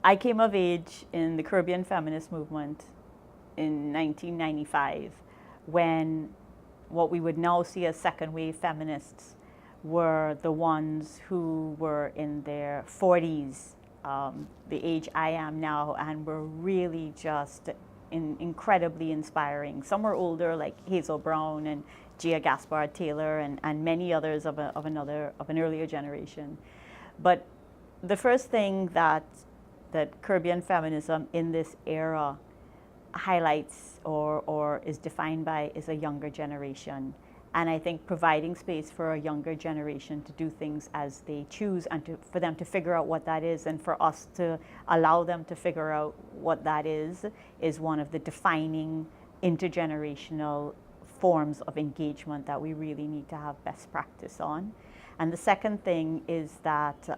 I came of age in the Caribbean feminist movement in 1995, when what we would now see as second wave feminists were the ones who were in their 40s, the age I am now, and were really just incredibly inspiring. Some were older, like Hazel Brown and Gia Gaspard Taylor, and many others of an earlier generation. But the first thing that Caribbean feminism in this era highlights or is defined by is a younger generation. And I think providing space for a younger generation to do things as they choose, and for them to figure out what that is, and for us to allow them to figure out what that is one of the defining intergenerational forms of engagement that we really need to have best practice on. And the second thing is that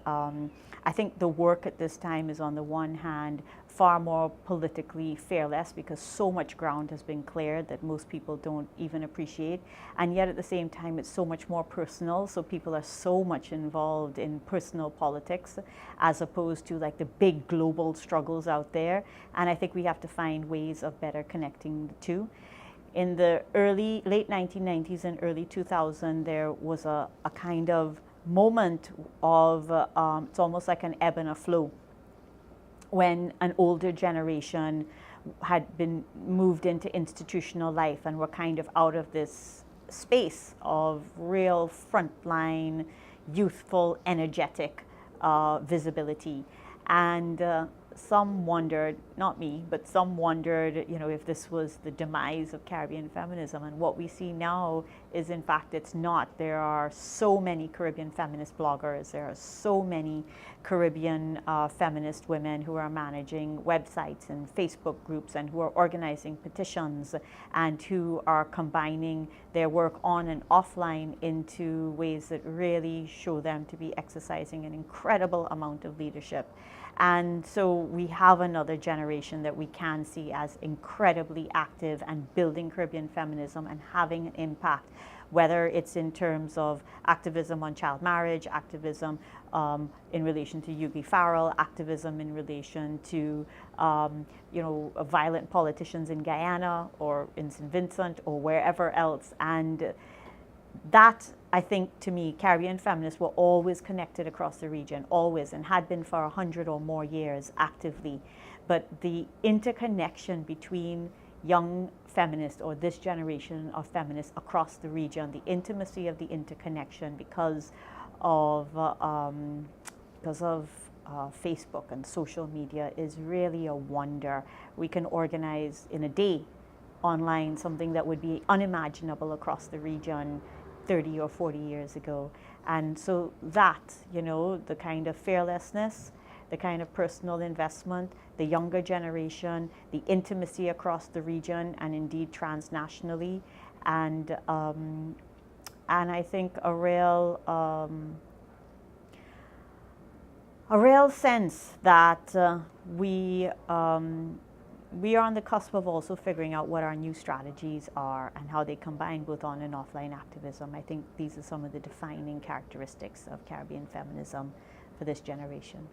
I think the work at this time is, on the one hand, far more politically fearless, because so much ground has been cleared that most people don't even appreciate. And yet at the same time, it's so much more personal. So people are so much involved in personal politics as opposed to like the big global struggles out there. And I think we have to find ways of better connecting the two. In the late 1990s and early 2000s, there was a kind of moment of, it's almost like an ebb and a flow, when an older generation had been moved into institutional life and were kind of out of this space of real frontline, youthful, energetic visibility. And some wondered, not me, but some wondered, you know, if this was the demise of Caribbean feminism. And what we see now is, in fact, it's not. There are so many Caribbean feminist bloggers. There are so many Caribbean feminist women who are managing websites and Facebook groups, and who are organizing petitions, and who are combining their work on and offline into ways that really show them to be exercising an incredible amount of leadership. And so we have another generation that we can see as incredibly active and building Caribbean feminism and having an impact, whether it's in terms of activism on child marriage, activism in relation to Yugi Farrell, activism in relation to violent politicians in Guyana or in St. Vincent or wherever else. And that, I think, to me, Caribbean feminists were always connected across the region, always, and had been for 100 or more years actively. But the interconnection between young feminists, or this generation of feminists across the region, the intimacy of the interconnection because of Facebook and social media, is really a wonder. We can organize in a day online something that would be unimaginable across the region 30 or 40 years ago. And so that, you know, the kind of fearlessness, the kind of personal investment, the younger generation, the intimacy across the region and indeed transnationally, and I think a real sense that we are on the cusp of also figuring out what our new strategies are and how they combine both on and offline activism. I think these are some of the defining characteristics of Caribbean feminism for this generation.